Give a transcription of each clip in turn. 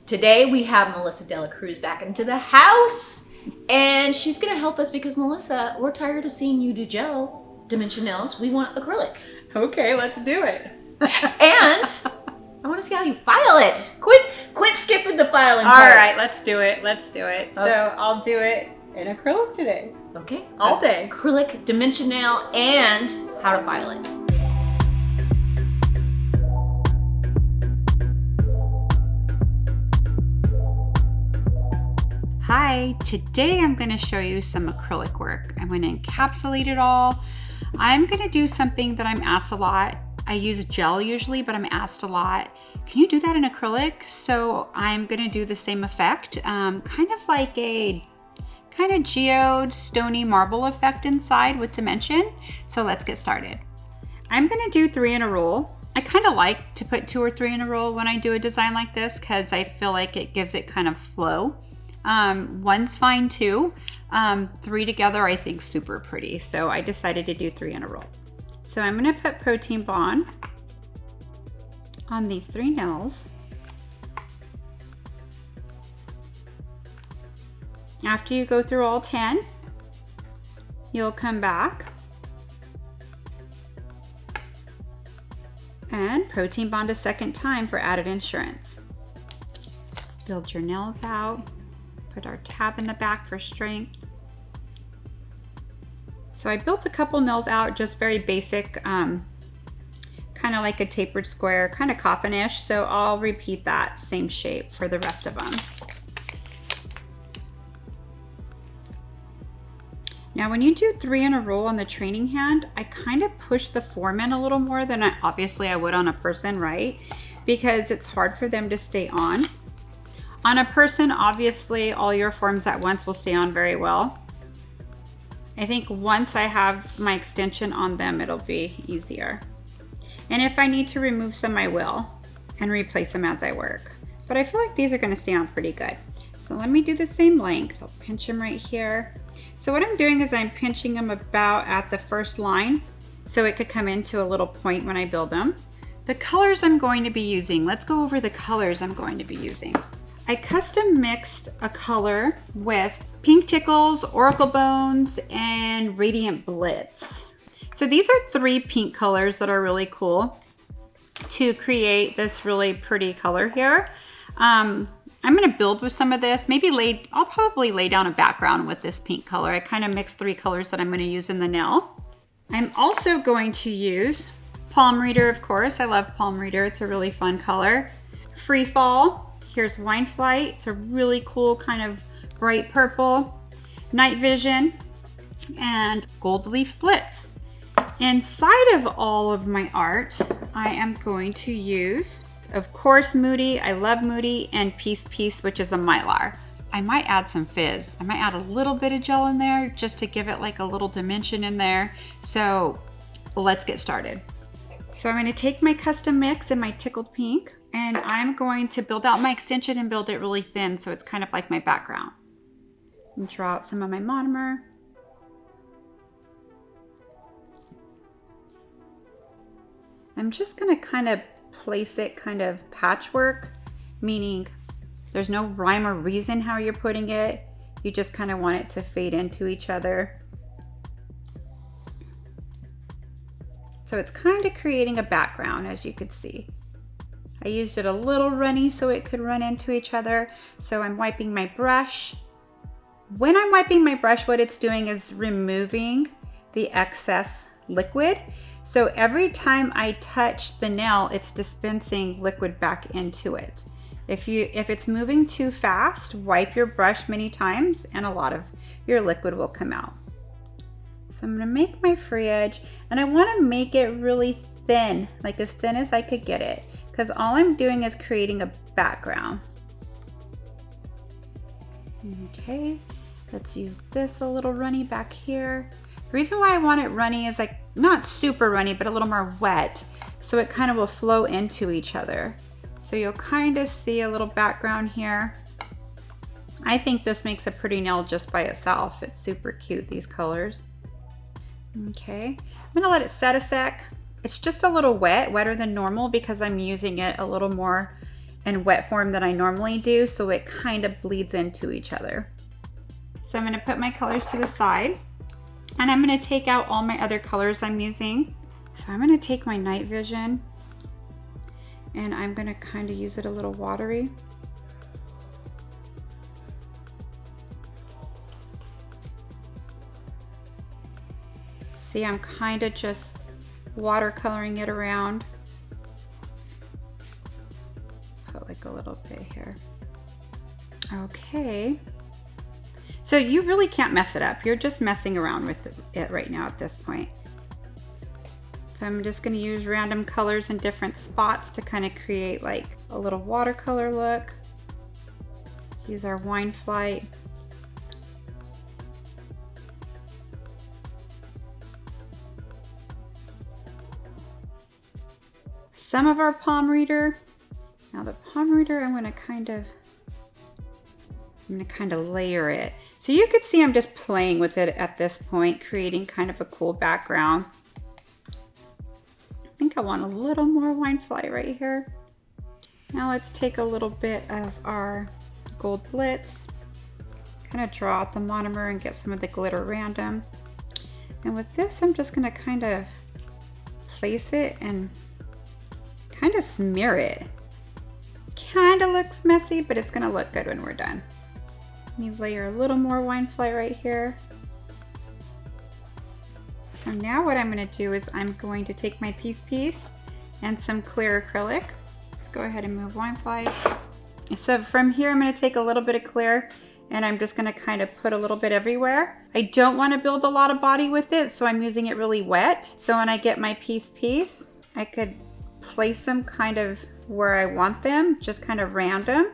Today we have Melissa DeLaCruz back into the house, and she's gonna help us because Melissa, we're tired of seeing you do gel dimension nails. We want acrylic. Okay, let's do it. And I want to see how you file it. Quit skipping the filing All part. right, let's do it. Let's do it. Okay. So I'll do it in acrylic today. Okay. All day. Acrylic, dimension nail, and how to file it. Hi, today I'm going to show you some acrylic work. I'm going to encapsulate it all. I'm going to do something that I'm asked a lot. I use gel usually, but I'm asked a lot, can you do that in acrylic? So I'm going to do the same effect, kind of like a geode, stony marble effect inside with dimension. So let's get started. I'm going to do 3 in a roll. I kind of like to put 2 or 3 in a roll when I do a design like this because I feel like it gives it kind of flow. 1's fine too. 3 together I think super pretty. So I decided to do 3 in a roll. So I'm going to put protein bond on these 3 nails. After you go through all 10, you'll come back and protein bond a second time for added insurance. Let's build your nails out. Put our tab in the back for strength. So I built a couple nails out, just very basic, kind of like a tapered square, kind of coffin-ish. So I'll repeat that same shape for the rest of them. Now when you do 3 in a row on the training hand, I kind of push the form in a little more than obviously I would on a person, right? Because it's hard for them to stay on. On a person, obviously all your forms at once will stay on very well. I think once I have my extension on them, it'll be easier. And if I need to remove some, I will, and replace them as I work. But I feel like these are going to stay on pretty good. So let me do the same length. I'll pinch them right here. So what I'm doing is I'm pinching them about at the first line so it could come into a little point when I build them. The colors I'm going to be using, let's go over the colors I'm going to be using. I custom mixed a color with pink Tickles, Oracle Bones, and Radiant Blitz. So these are 3 pink colors that are really cool to create this really pretty color here. I'm gonna build with some of this, I'll probably lay down a background with this pink color. I kind of mixed 3 colors that I'm gonna use in the nail. I'm also going to use Palm Reader, of course. I love Palm Reader, it's a really fun color. Free Fall. Here's Wine Flight. It's a really cool kind of bright purple. Night Vision and Gold Leaf Blitz. Inside of all of my art, I am going to use, of course, Moody. I love Moody, and Piece, which is a Mylar. I might add some Fizz. I might add a little bit of gel in there just to give it like a little dimension in there. So let's get started. So I'm going to take my custom mix in my Tickled Pink, and I'm going to build out my extension and build it really thin so it's kind of like my background. And draw out some of my monomer. I'm just going to kind of place it kind of patchwork, meaning there's no rhyme or reason how you're putting it. You just kind of want it to fade into each other. So it's kind of creating a background, as you could see. I used it a little runny so it could run into each other. So I'm wiping my brush. When I'm wiping my brush, what it's doing is removing the excess liquid. So every time I touch the nail, it's dispensing liquid back into it. If it's moving too fast, wipe your brush many times and a lot of your liquid will come out. So I'm going to make my free edge, and I want to make it really thin, like as thin as I could get it, because all I'm doing is creating a background. Okay, let's use this a little runny back here. The reason why I want it runny is like not super runny, but a little more wet, so it kind of will flow into each other. So you'll kind of see a little background here. I think this makes a pretty nail just by itself. It's super cute, these colors. Okay, I'm gonna let it set a sec. It's just a little wet, wetter than normal because I'm using it a little more and wet form that I normally do, so it kind of bleeds into each other. So I'm gonna put my colors to the side, and I'm gonna take out all my other colors I'm using. So I'm gonna take my night vision, and I'm gonna kind of use it a little watery. See, I'm kind of just watercoloring it around. Put like a little bit here. Okay. So you really can't mess it up. You're just messing around with it right now at this point. So I'm just going to use random colors in different spots to kind of create like a little watercolor look. Let's use our wine flight. Some of our palm reader. Now the palm reader, I'm going to kind of layer it. So you could see I'm just playing with it at this point, creating kind of a cool background. I think I want a little more wine fly right here. Now let's take a little bit of our gold Blitz, kind of draw out the monomer and get some of the glitter random. And with this, I'm just going to kind of place it and kind of smear it. Kind of looks messy, but it's going to look good when we're done. Let me layer a little more wine fly right here. So now what I'm going to do is I'm going to take my piece and some clear acrylic. Let's go ahead and move wine fly. So from here I'm going to take a little bit of clear and I'm just going to kind of put a little bit everywhere. I don't want to build a lot of body with it, so I'm using it really wet. So when I get my piece, I could place them kind of where I want them, just kind of random.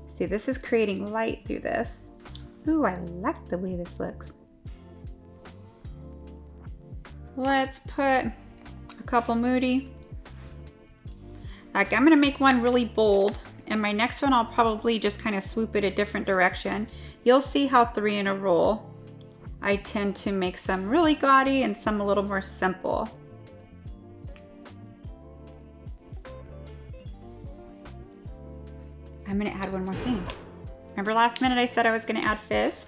See, this is creating light through this. Ooh, I like the way this looks. Let's put a couple Moody. Like, I'm gonna make one really bold, and my next one I'll probably just kind of swoop it a different direction. You'll see how 3 in a roll, I tend to make some really gaudy and some a little more simple. I'm gonna add one more thing. Remember last minute I said I was gonna add Fizz?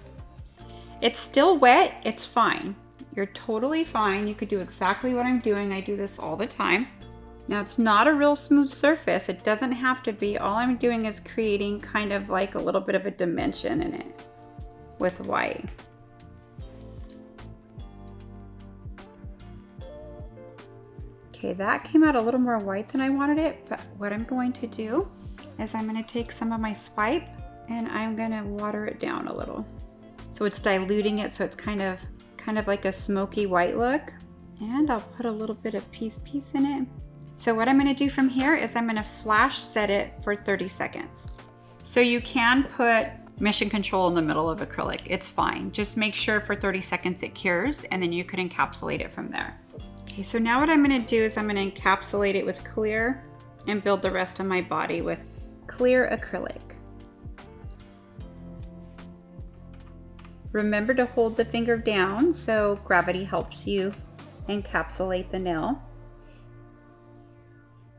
It's still wet, it's fine. You're totally fine. You could do exactly what I'm doing. I do this all the time. Now it's not a real smooth surface. It doesn't have to be. All I'm doing is creating kind of like a little bit of a dimension in it with white. Okay, that came out a little more white than I wanted it, but what I'm going to do is I'm going to take some of my swipe and I'm going to water it down a little. So it's diluting it, so it's kind of like a smoky white look. And I'll put a little bit of piece in it. So what I'm going to do from here is I'm going to flash set it for 30 seconds. So you can put mission control in the middle of acrylic. It's fine. Just make sure for 30 seconds it cures, and then you could encapsulate it from there. Okay, so now what I'm going to do is I'm going to encapsulate it with clear and build the rest of my body with clear acrylic. Remember to hold the finger down so gravity helps you encapsulate the nail.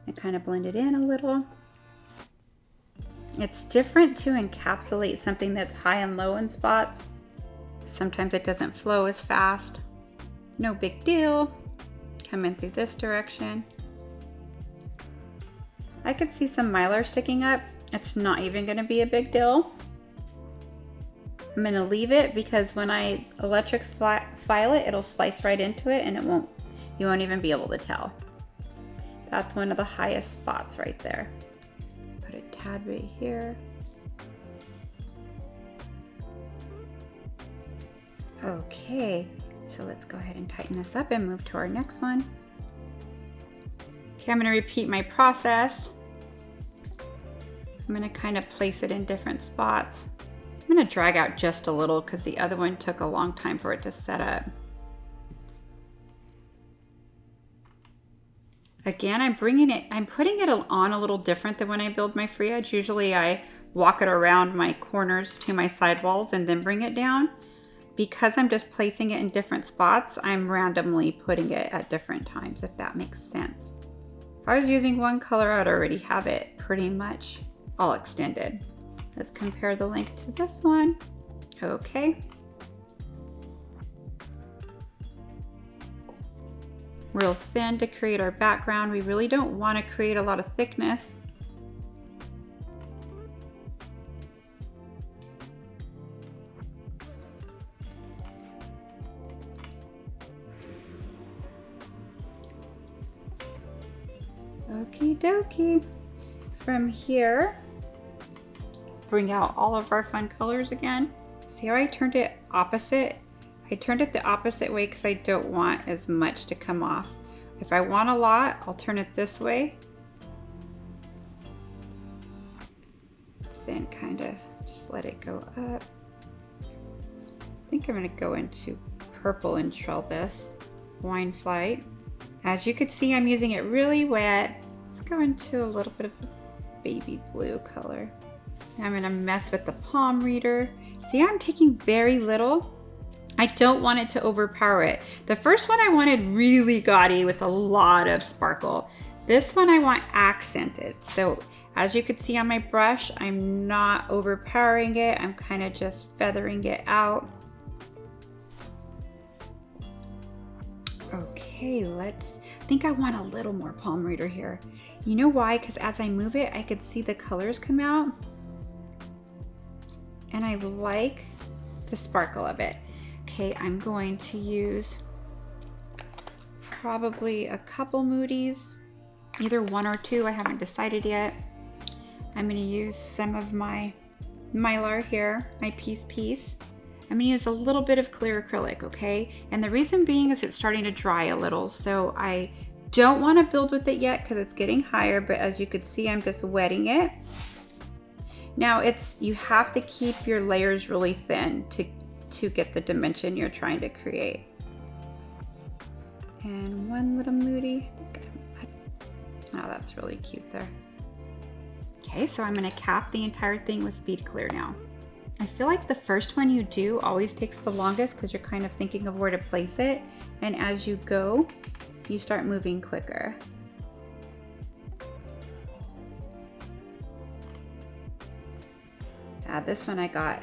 And kind of blend it in a little. It's different to encapsulate something that's high and low in spots. Sometimes it doesn't flow as fast. No big deal. Come in through this direction. I could see some mylar sticking up. It's not even going to be a big deal. I'm going to leave it because when I electric file it, it'll slice right into it and you won't even be able to tell. That's one of the highest spots right there. Put a tad right here. Okay, so let's go ahead and tighten this up and move to our next one. Okay, I'm going to repeat my process. I'm going to kind of place it in different spots. I'm going to drag out just a little because the other one took a long time for it to set up. Again, I'm putting it on a little different than when I build my free edge. Usually I walk it around my corners to my sidewalls and then bring it down. Because I'm just placing it in different spots, I'm randomly putting it at different times, if that makes sense. If I was using one color, I'd already have it pretty much all extended. Let's compare the length to this one. Okay. Real thin to create our background. We really don't want to create a lot of thickness. Okie dokie. From here, bring out all of our fun colors again. See how I turned it opposite? I turned it the opposite way because I don't want as much to come off. If I want a lot, I'll turn it this way. Then kind of just let it go up. I think I'm going to go into purple and trail this. Wine Flight. As you can see, I'm using it really wet. Let's go into a little bit of baby blue color. I'm going to mess with the palm reader. See, I'm taking very little. I don't want it to overpower it. The first one I wanted really gaudy with a lot of sparkle. This one I want accented. So as you can see on my brush, I'm not overpowering it. I'm kind of just feathering it out. Okay, I think I want a little more palm reader here. You know why? Because as I move it, I could see the colors come out. And I like the sparkle of it. Okay, I'm going to use probably a couple Moody's, either one or two, I haven't decided yet. I'm going to use some of my Mylar here, my piece. I'm going to use a little bit of clear acrylic, okay? And the reason being is it's starting to dry a little, so I don't want to build with it yet because it's getting higher, but as you can see, I'm just wetting it. Now you have to keep your layers really thin to get the dimension you're trying to create. And one little Moody. Oh, that's really cute there. Okay, so I'm going to cap the entire thing with Speed Clear now. I feel like the first one you do always takes the longest because you're kind of thinking of where to place it. And as you go, you start moving quicker. This one I got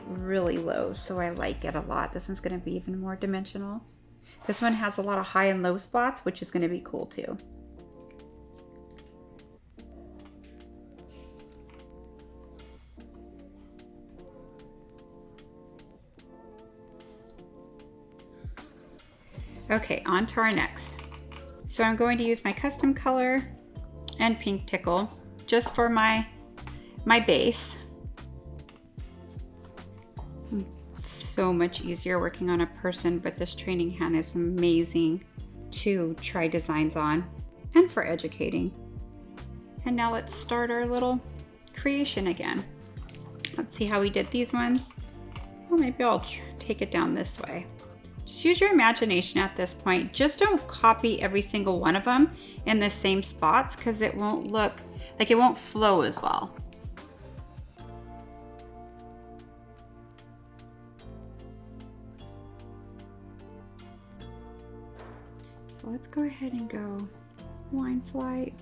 really low, so I like it a lot. This one's going to be even more dimensional. This one has a lot of high and low spots, which is going to be cool too. Okay, on to our next. So I'm going to use my custom color and pink tickle just for my base. So much easier working on a person, but this training hand is amazing to try designs on and for educating. And now let's start our little creation again. Let's see how we did these ones. Well, maybe I'll take it down this way. Just use your imagination at this point. Just don't copy every single one of them in the same spots because it won't look like it won't flow as well. So let's go ahead and go Wine Flight.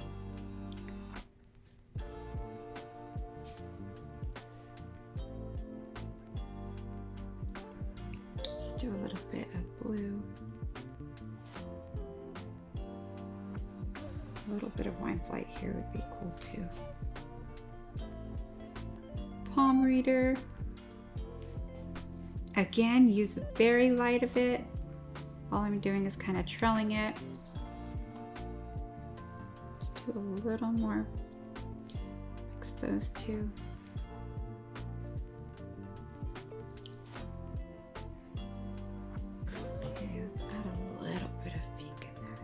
Let's do a little bit of blue. A little bit of Wine Flight here would be cool too. Palm reader. Again, use the very light of it. All I'm doing is kind of trailing it. Let's do a little more. Mix those two. Okay, let's add a little bit of pink in there.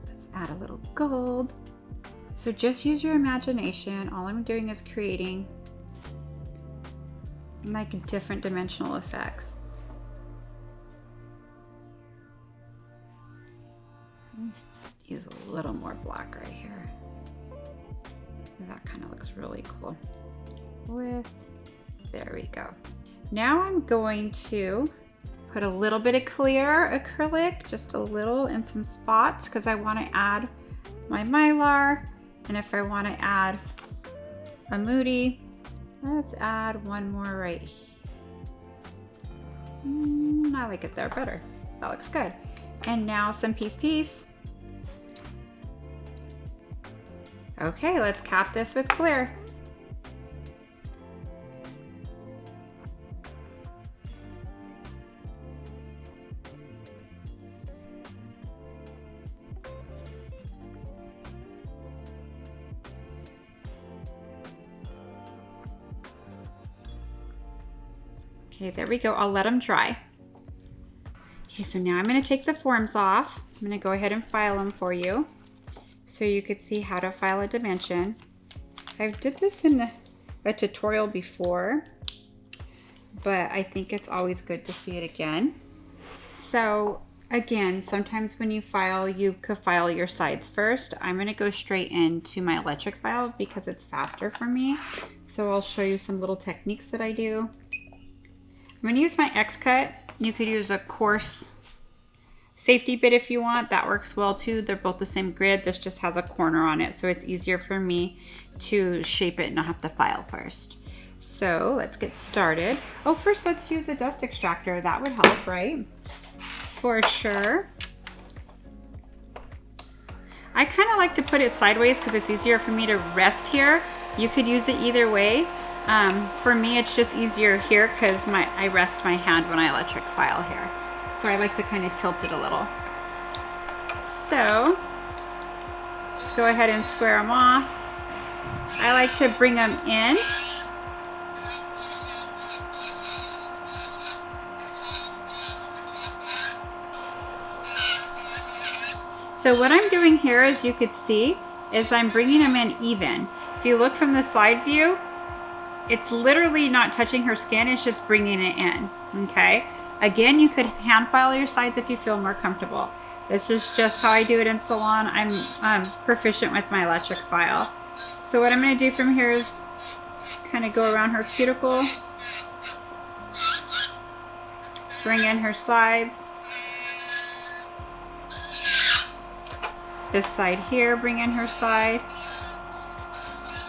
Let's add a little gold. So just use your imagination. All I'm doing is creating like different dimensional effects. Let's use a little more black right here. That kind of looks really cool. There we go. Now I'm going to put a little bit of clear acrylic, just a little in some spots because I want to add my Mylar. And if I want to add a Moody. Let's add one more right here. I like it there better. That looks good. And now some piece. Okay, let's cap this with clear. Okay, there we go. I'll let them dry. Okay, so now I'm going to take the forms off. I'm going to go ahead and file them for you so you could see how to file a dimension. I did this in a tutorial before, but I think it's always good to see it again. So again, sometimes when you file, you could file your sides first. I'm going to go straight into my electric file because it's faster for me. So I'll show you some little techniques that I do. I'm going to use my X-cut. You could use a coarse safety bit if you want. That works well too. They're both the same grid. This just has a corner on it, so it's easier for me to shape it and not have to file first. So let's get started. Oh, first let's use a dust extractor. That would help, right? For sure. I kind of like to put it sideways because it's easier for me to rest here. You could use it either way. For me, it's just easier here because I rest my hand when I electric file here. So I like to kind of tilt it a little. So, go ahead and square them off. I like to bring them in. So what I'm doing here, as you could see, is I'm bringing them in even. If you look from the side view, it's literally not touching her skin, it's just bringing it in, okay? Again, you could hand file your sides if you feel more comfortable. This is just how I do it in salon. I'm proficient with my electric file. So what I'm gonna do from here is kind of go around her cuticle, bring in her sides. This side here, bring in her side.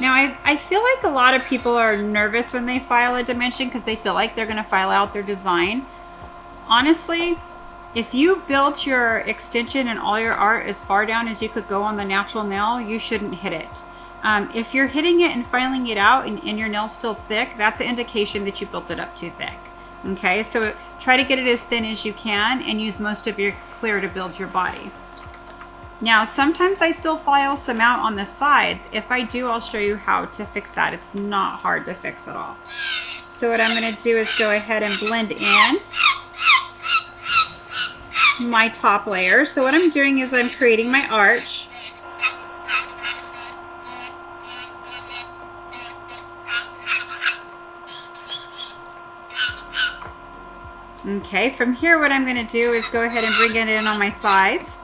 Now, I feel like a lot of people are nervous when they file a dimension because they feel like they're going to file out their design. Honestly, if you built your extension and all your art as far down as you could go on the natural nail, you shouldn't hit it. If you're hitting it and filing it out and your nail's still thick, that's an indication that you built it up too thick. Okay, so try to get it as thin as you can and use most of your clear to build your body. Now, sometimes I still file some out on the sides. If I do, I'll show you how to fix that. It's not hard to fix at all. So what I'm going to do is go ahead and blend in my top layer. So what I'm doing is I'm creating my arch. Okay, from here what I'm going to do is go ahead and bring it in on my sides.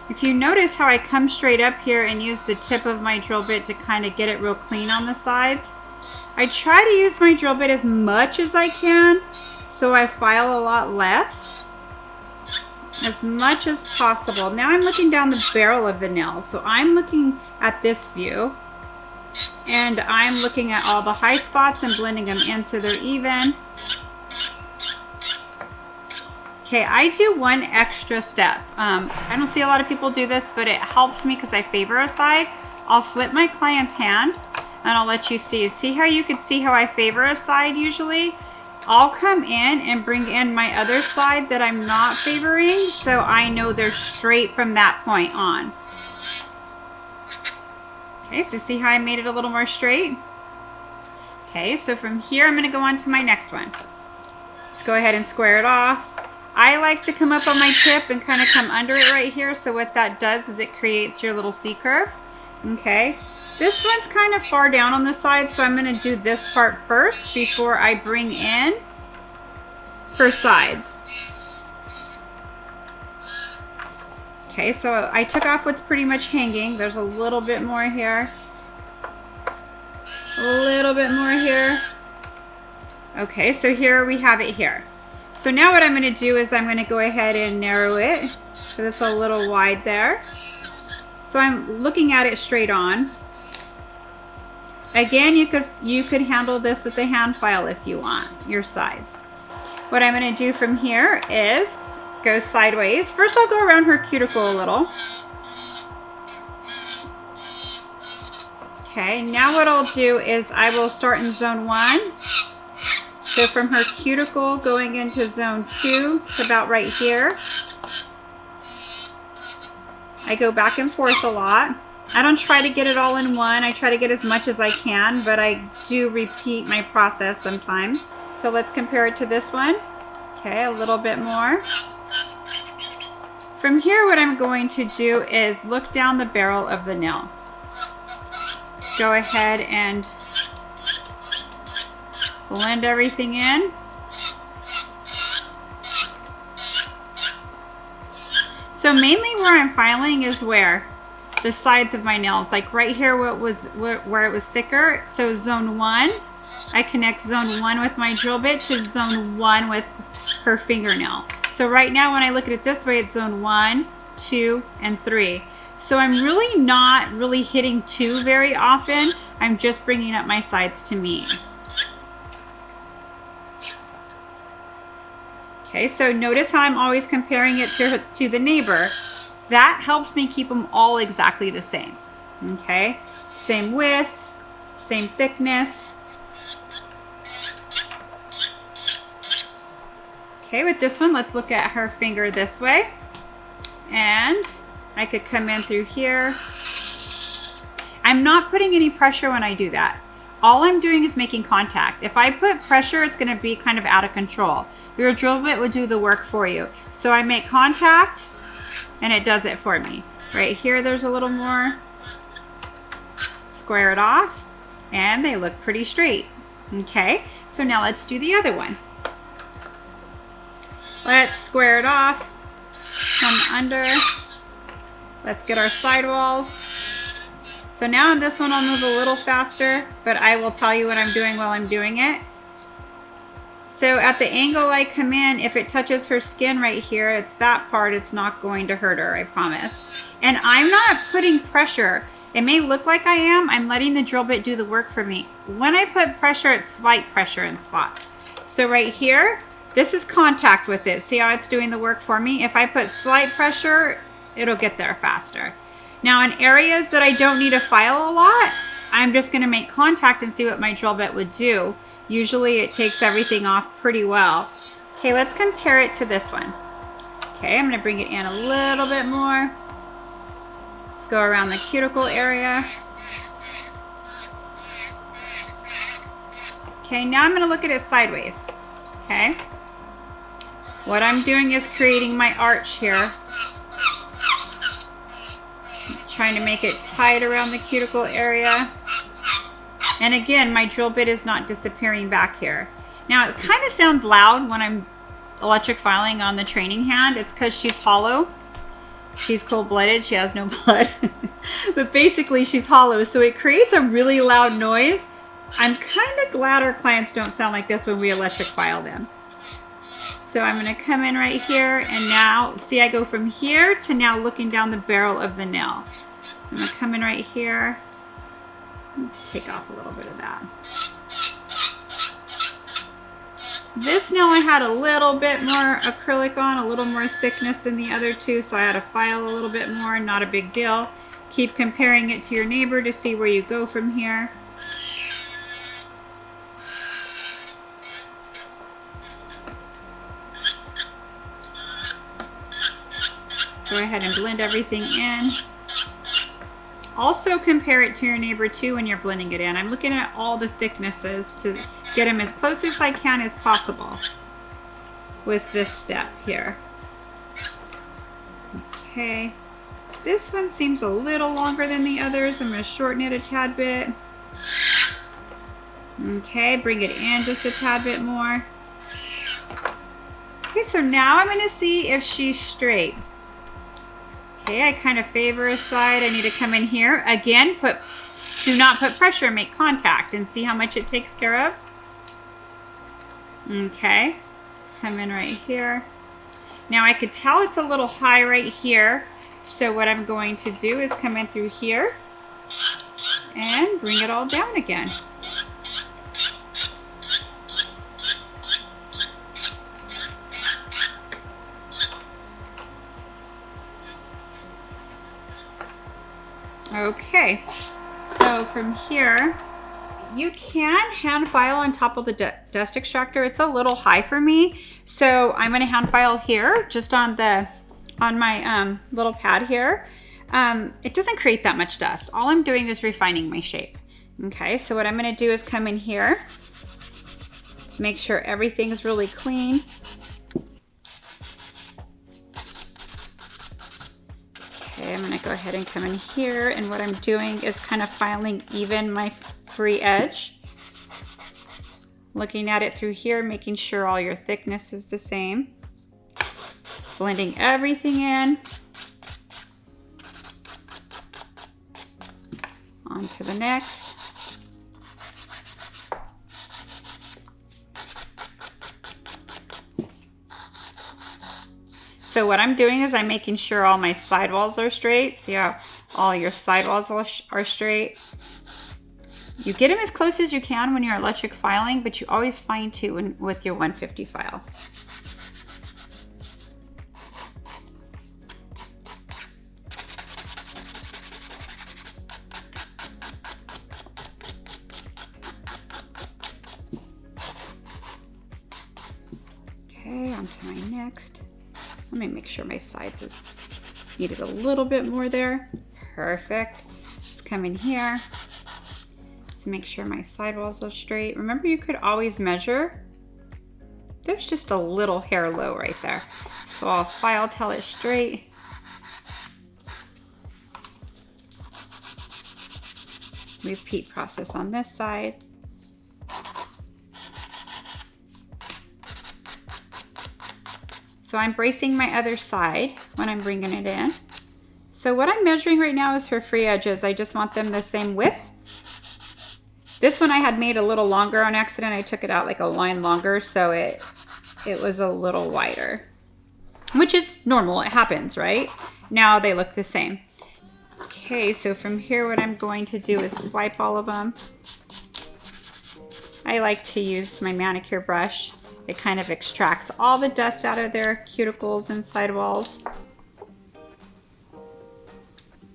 If you notice how I come straight up here and use the tip of my drill bit to kind of get it real clean on the sides, I try to use my drill bit as much as I can so I file a lot less, as much as possible. Now I'm looking down the barrel of the nail, so I'm looking at this view and I'm looking at all the high spots and blending them in so they're even. Okay, I do one extra step. I don't see a lot of people do this, but it helps me because I favor a side. I'll flip my client's hand and I'll let you see. See how you can see how I favor a side usually? I'll come in and bring in my other side that I'm not favoring so I know they're straight from that point on. Okay, so see how I made it a little more straight? Okay, so from here I'm gonna go on to my next one. Let's go ahead and square it off. I like to come up on my tip and kind of come under it right here. So what that does is it creates your little C curve. Okay, this one's kind of far down on the side, so I'm going to do this part first before I bring in her sides. Okay, so I took off what's pretty much hanging. There's a little bit more here. A little bit more here. Okay, so here we have it here. So now what I'm going to do is I'm going to go ahead and narrow it So it's a little wide there. So I'm looking at it straight on. Again, you could handle this with a hand file if you want, your sides. What I'm going to do from here is go sideways. First I'll go around her cuticle a little. Okay, now what I'll do is I will start in zone 1. So from her cuticle going into zone 2 to about right here. I go back and forth a lot. I don't try to get it all in one. I try to get as much as I can, but I do repeat my process sometimes. So let's compare it to this one. Okay, a little bit more. From here, what I'm going to do is look down the barrel of the nail. Go ahead and blend everything in. So mainly where I'm filing is where? The sides of my nails, like right here where it was thicker. So zone 1, I connect zone 1 with my drill bit to zone 1 with her fingernail. So right now when I look at it this way, it's zone 1, 2, and 3. So I'm really not hitting 2 very often. I'm just bringing up my sides to meet. Okay, so notice how I'm always comparing it to the neighbor. That helps me keep them all exactly the same. Okay, same width, same thickness. Okay, with this one, let's look at her finger this way. And I could come in through here. I'm not putting any pressure when I do that. All I'm doing is making contact. If I put pressure, it's going to be kind of out of control. Your drill bit would do the work for you. So I make contact and it does it for me. Right here, there's a little more. Square it off and they look pretty straight. Okay, so now let's do the other one. Let's square it off, come under. Let's get our sidewalls. So now in this one, I'll move a little faster, but I will tell you what I'm doing while I'm doing it. So at the angle I come in, if it touches her skin right here, it's that part, it's not going to hurt her, I promise. And I'm not putting pressure. It may look like I am, I'm letting the drill bit do the work for me. When I put pressure, it's slight pressure in spots. So right here, this is contact with it. See how it's doing the work for me? If I put slight pressure, it'll get there faster. Now in areas that I don't need to file a lot, I'm just going to make contact and see what my drill bit would do. Usually it takes everything off pretty well. Okay, let's compare it to this one. Okay, I'm going to bring it in a little bit more. Let's go around the cuticle area. Okay, now I'm going to look at it sideways. Okay. What I'm doing is creating my arch here. Trying to make it tight around the cuticle area. And again, my drill bit is not disappearing back here. Now, it kind of sounds loud when I'm electric filing on the training hand. It's because she's hollow. She's cold-blooded. She has no blood. But basically, she's hollow. So it creates a really loud noise. I'm kind of glad our clients don't sound like this when we electric file them. So I'm going to come in right here. And now, see, I go from here to now looking down the barrel of the nail. So I'm going to come in right here. Let's take off a little bit of that. This nail I had a little bit more acrylic on, a little more thickness than the other two, so I had to file a little bit more, not a big deal. Keep comparing it to your neighbor to see where you go from here. Go ahead and blend everything in. Also compare it to your neighbor too when you're blending it in. I'm looking at all the thicknesses to get them as close as I can as possible with this step here. Okay, this one seems a little longer than the others. I'm going to shorten it a tad bit. Okay, bring it in just a tad bit more. Okay, so now I'm going to see if she's straight. Okay, I kind of favor a side. I need to come in here. Again, do not put pressure, make contact and see how much it takes care of. Okay, let's come in right here. Now I could tell it's a little high right here. So what I'm going to do is come in through here and bring it all down again. Okay, so from here, you can hand file on top of the dust extractor. It's a little high for me, so I'm going to hand file here, just on my little pad here. It doesn't create that much dust. All I'm doing is refining my shape. Okay, so what I'm going to do is come in here, make sure everything is really clean. Okay, I'm going to go ahead and come in here, and what I'm doing is kind of filing even my free edge. Looking at it through here, making sure all your thickness is the same. Blending everything in. On to the next. So what I'm doing is I'm making sure all my sidewalls are straight. See how all your sidewalls are straight? You get them as close as you can when you're electric filing, but you always fine tune with your 150 file. Okay, on to my next. Let me make sure my sides is needed a little bit more there. Perfect. Let's come in here. Let's make sure my sidewalls are straight. Remember, you could always measure. There's just a little hair low right there. So I'll file till it's straight. Repeat process on this side. So I'm bracing my other side when I'm bringing it in. So what I'm measuring right now is for free edges. I just want them the same width. This one I had made a little longer on accident. I took it out like a line longer, so it was a little wider, which is normal. It happens, right? Now they look the same. Okay, so from here what I'm going to do is swipe all of them. I like to use my manicure brush. It kind of extracts all the dust out of their cuticles and sidewalls.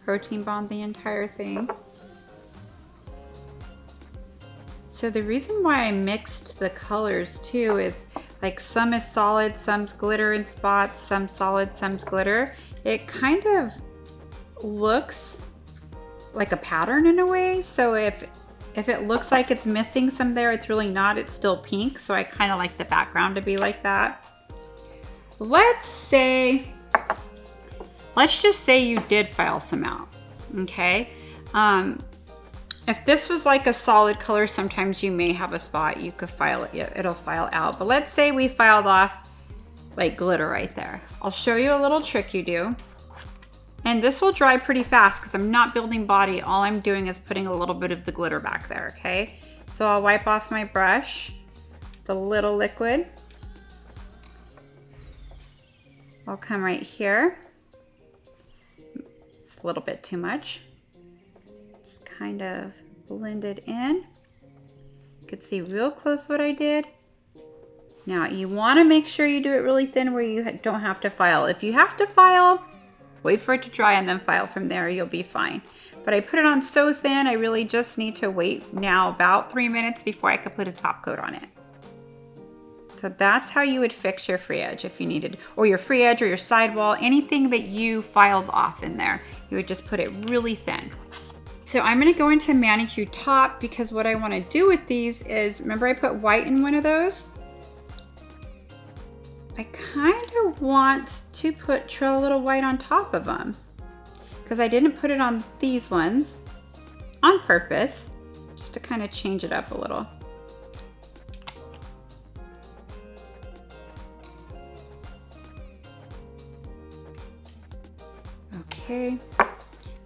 Protein bond the entire thing. So the reason why I mixed the colors too is like some is solid, some's glitter in spots, some solid, some's glitter. It kind of looks like a pattern in a way. So if it looks like it's missing some there, it's really not, it's still pink. So I kind of like the background to be like that. Let's just say you did file some out, okay? If this was like a solid color, sometimes you may have a spot you could file it, it'll file out. But let's say we filed off like glitter right there. I'll show you a little trick you do. And this will dry pretty fast because I'm not building body. All I'm doing is putting a little bit of the glitter back there, okay? So I'll wipe off my brush, the little liquid. I'll come right here. It's a little bit too much. Just kind of blend it in. You can see real close what I did. Now you want to make sure you do it really thin where you don't have to file. If you have to file, wait for it to dry and then file from there, you'll be fine. But I put it on so thin, I really just need to wait now about 3 minutes before I could put a top coat on it. So that's how you would fix your free edge if you needed, or your free edge or your sidewall, anything that you filed off in there. You would just put it really thin. So I'm gonna go into ManiQ top because what I wanna do with these is, remember I put white in one of those? I kind of want to trail a little white on top of them because I didn't put it on these ones on purpose, just to kind of change it up a little. Okay,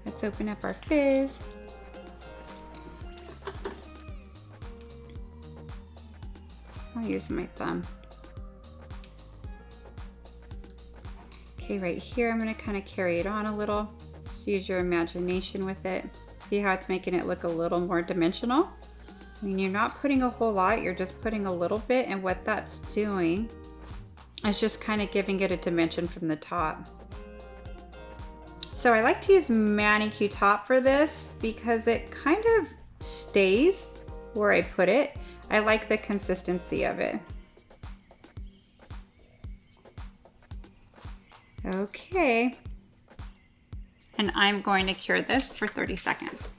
let's open up our Fizz. I'll use my thumb. Okay, right here, I'm gonna kind of carry it on a little. Just use your imagination with it. See how it's making it look a little more dimensional? I mean, you're not putting a whole lot, you're just putting a little bit, and what that's doing is just kind of giving it a dimension from the top. So I like to use ManiQ top for this because it kind of stays where I put it. I like the consistency of it. Okay. And I'm going to cure this for 30 seconds.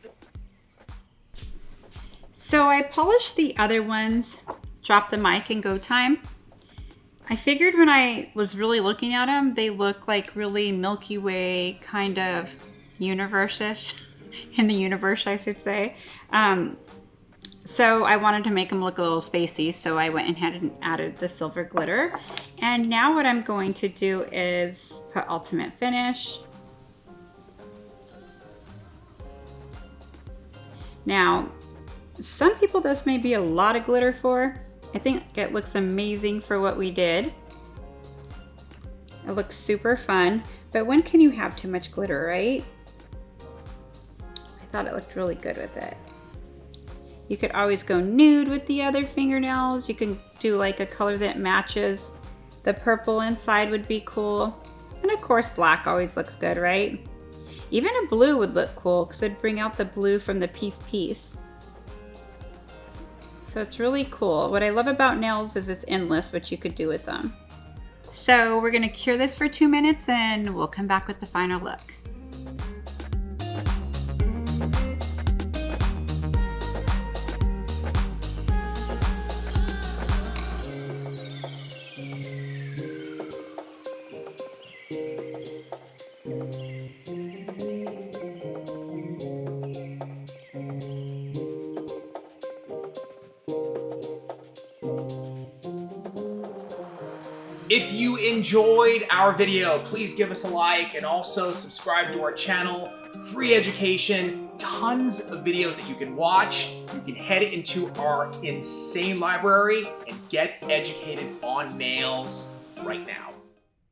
So I polished the other ones, drop the mic and go time. I figured when I was really looking at them, they look like really Milky Way kind of universe-ish, in the universe I should say. So I wanted to make them look a little spacey, so I went ahead and added the silver glitter. And now what I'm going to do is put Ultimate Finish. Now, some people this may be a lot of glitter for. I think it looks amazing for what we did. It looks super fun, but when can you have too much glitter, right? I thought it looked really good with it. You could always go nude with the other fingernails. You can do like a color that matches. The purple inside would be cool. And of course, black always looks good, right? Even a blue would look cool because it'd bring out the blue from the piece. So it's really cool. What I love about nails is it's endless what you could do with them. So we're gonna cure this for 2 minutes and we'll come back with the final look. If you enjoyed our video, please give us a like and also subscribe to our channel. Free education, tons of videos that you can watch. You can head into our insane library and get educated on nails right now.